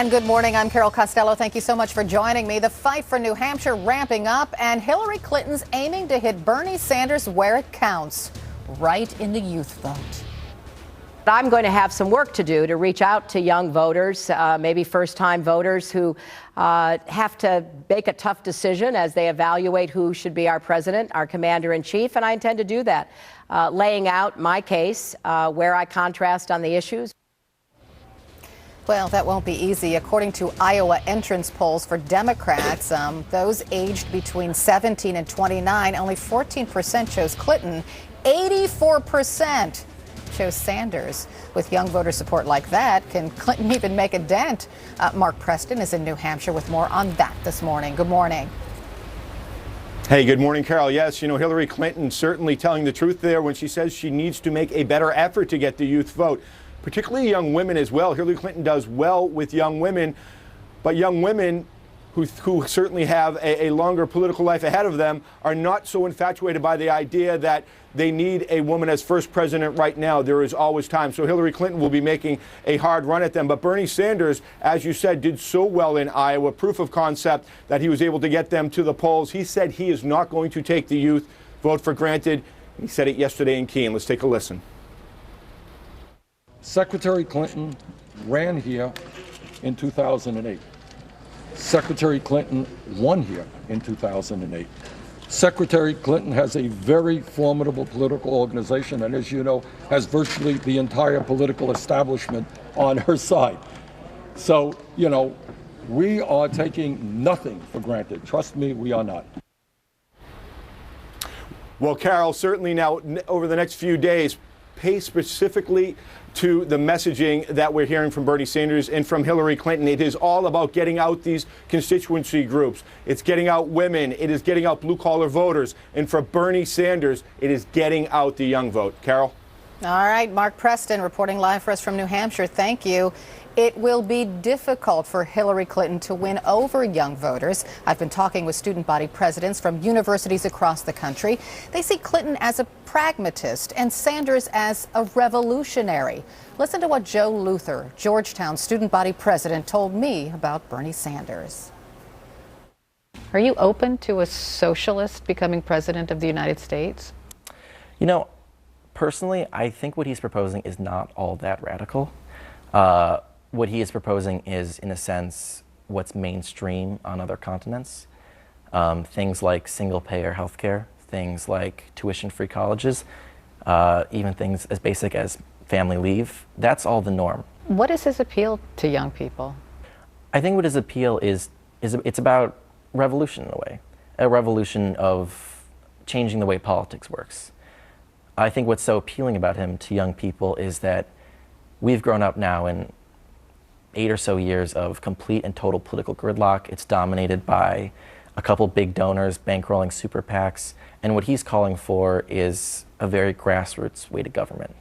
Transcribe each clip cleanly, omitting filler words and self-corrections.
and good morning. I'm Carol Costello. Thank you so much for joining me. The fight for New Hampshire ramping up, and Hillary Clinton's aiming to hit Bernie Sanders where it counts, right in the youth vote. I'm going to have some work to do to reach out to young voters, maybe first-time voters who have to make a tough decision as they evaluate who should be our president, our commander-in-chief, and I intend to do that, laying out my case, where I contrast on the issues. Well, that won't be easy. According to Iowa entrance polls for Democrats, those aged between 17 and 29, only 14% chose Clinton, 84% chose Sanders. With young voter support like that, can Clinton even make a dent? Mark Preston is in New Hampshire with more on that this morning. Good morning. Hey, good morning, Carol. Yes, you know, Hillary Clinton certainly telling the truth there when she says she needs to make a better effort to get the youth vote, particularly young women as well. Hillary Clinton does well with young women, but young women who certainly have a longer political life ahead of them are not so infatuated by the idea that they need a woman as first president right now. There is always time. So Hillary Clinton will be making a hard run at them. But Bernie Sanders, as you said, did so well in Iowa, proof of concept that he was able to get them to the polls. He said he is not going to take the youth vote for granted. He said it yesterday in Keene. Let's take a listen. Secretary Clinton ran here in 2008. Secretary Clinton won here in 2008. Secretary Clinton has a very formidable political organization and, as you know, has virtually the entire political establishment on her side. So, you know, we are taking nothing for granted. Trust me, we are not. Well, Carol, certainly now over the next few days, pay specifically to the messaging that we're hearing from Bernie Sanders and from Hillary Clinton. It is all about getting out these constituency groups. It's getting out women. It is getting out blue-collar voters. And for Bernie Sanders, it is getting out the young vote. Carol? All right, Mark Preston reporting live for us from New Hampshire. Thank you. It will be difficult for Hillary Clinton to win over young voters. I've been talking with student body presidents from universities across the country. They see Clinton as a pragmatist and Sanders as a revolutionary. Listen to what Joe Luther, Georgetown student body president, told me about Bernie Sanders. Are you open to a socialist becoming president of the United States? You know, personally, I think what he's proposing is not all that radical. What he is proposing is, in a sense, what's mainstream on other continents. Things like single-payer healthcare, things like tuition-free colleges, even things as basic as family leave. That's all the norm. What is his appeal to young people? I think what his appeal is it's about revolution in a way, a revolution of changing the way politics works. I think what's so appealing about him to young people is that we've grown up now in 8 or so years of complete and total political gridlock. It's dominated by a couple big donors bankrolling super PACs, and what he's calling for is a very grassroots way to government.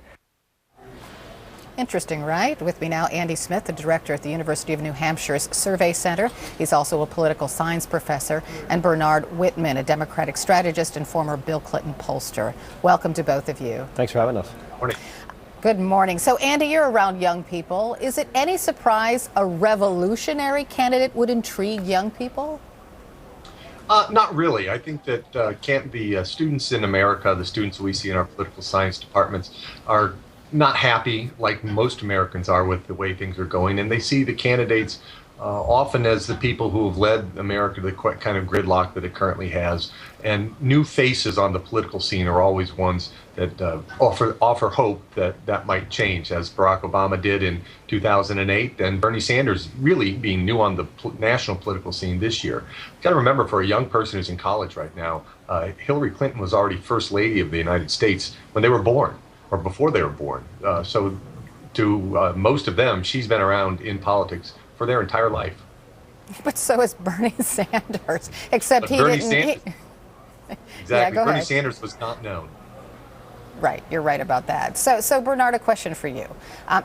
Interesting, right? With me now, Andy Smith, the director at the University of New Hampshire's Survey Center. He's also a political science professor, and Bernard Whitman, a Democratic strategist and former Bill Clinton pollster. Welcome to both of you. Thanks for having us. Morning. Good morning. So, Andy, you're around young people. Is it any surprise a revolutionary candidate would intrigue young people? Not really. I think that the students in America, the students we see in our political science departments, are not happy, like most Americans are, with the way things are going, and they see the candidates often as the people who have led America to the kind of gridlock that it currently has. And new faces on the political scene are always ones that offer hope that that might change, as Barack Obama did in 2008, and Bernie Sanders really being new on the national political scene this year. You've got to remember, for a young person who's in college right now, Hillary Clinton was already First Lady of the United States when they were born, or before they were born. So to most of them, she's been around in politics for their entire life. But so is Bernie Sanders, except he didn't. Exactly. Yeah, go Bernie ahead. Sanders was not known. Right, you're right about that. So Bernard, a question for you.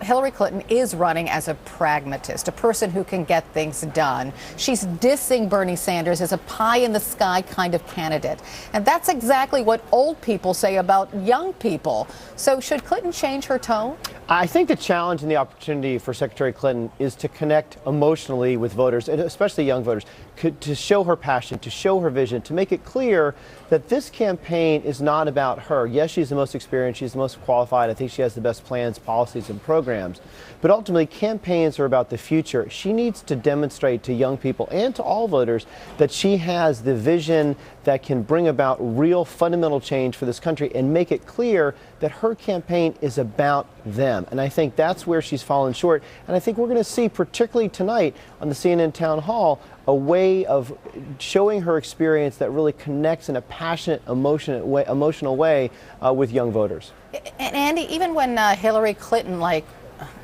Hillary Clinton is running as a pragmatist, a person who can get things done. She's dissing Bernie Sanders as a pie-in-the-sky kind of candidate. And that's exactly what old people say about young people. So should Clinton change her tone? I think the challenge and the opportunity for Secretary Clinton is to connect emotionally with voters, and especially young voters, to show her passion, to show her vision, to make it clear that this campaign is not about her. Yes, she's the most experienced, she's the most qualified, I think she has the best plans, policies, and programs. But ultimately, campaigns are about the future. She needs to demonstrate to young people and to all voters that she has the vision that can bring about real fundamental change for this country and make it clear that her campaign is about them. And I think that's where she's fallen short. And I think we're going to see, particularly tonight on the CNN Town Hall, a way of showing her experience that really connects in a passionate, emotional way with young voters. And Andy, even when Hillary Clinton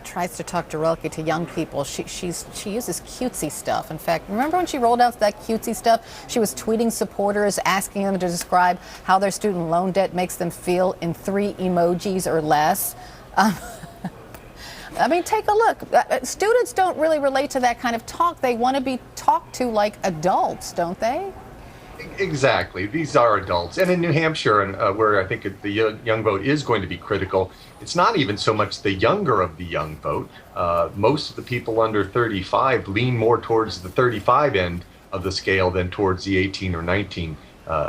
tries to talk directly to young people, she uses cutesy stuff. In fact, remember when she rolled out that cutesy stuff? She was tweeting supporters, asking them to describe how their student loan debt makes them feel in 3 emojis or less. I mean, take a look. Students don't really relate to that kind of talk. They want to be talked to like adults, don't they? Exactly. These are adults. And in New Hampshire, where I think the young vote is going to be critical, it's not even so much the younger of the young vote. Most of the people under 35 lean more towards the 35 end of the scale than towards the 18 or 19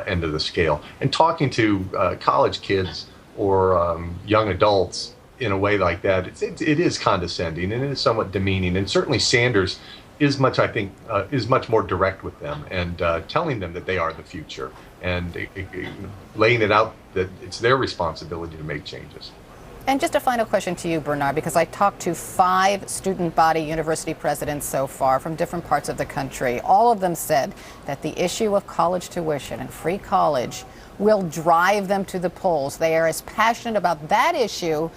end of the scale. And talking to college kids or young adults in a way like that, it is condescending and it is somewhat demeaning. And certainly Sanders is much more direct with them and telling them that they are the future and laying it out that it's their responsibility to make changes. And just a final question to you, Bernard, because I talked to 5 student body university presidents so far from different parts of the country. All of them said that the issue of college tuition and free college will drive them to the polls. They are as passionate about that issue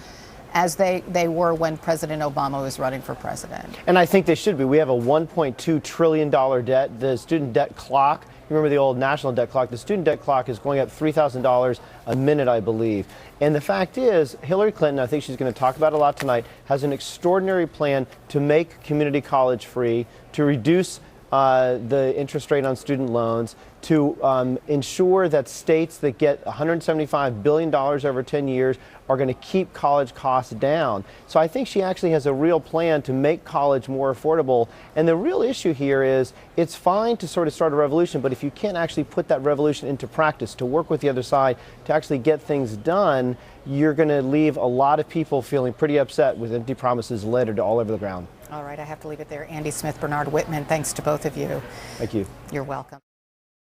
as they were when President Obama was running for president. And I think they should be. We have a $1.2 trillion debt. The student debt clock, you remember the old national debt clock, the student debt clock is going up $3,000 a minute, I believe. And the fact is, Hillary Clinton, I think she's going to talk about a lot tonight, has an extraordinary plan to make community college free, to reduce the interest rate on student loans, to ensure that states that get $175 billion over 10 years are going to keep college costs down. So I think she actually has a real plan to make college more affordable. And the real issue here is it's fine to sort of start a revolution, but if you can't actually put that revolution into practice, to work with the other side, to actually get things done, you're going to leave a lot of people feeling pretty upset with empty promises littered all over the ground. All right, I have to leave it there. Andy Smith, Bernard Whitman, thanks to both of you. Thank you. You're welcome.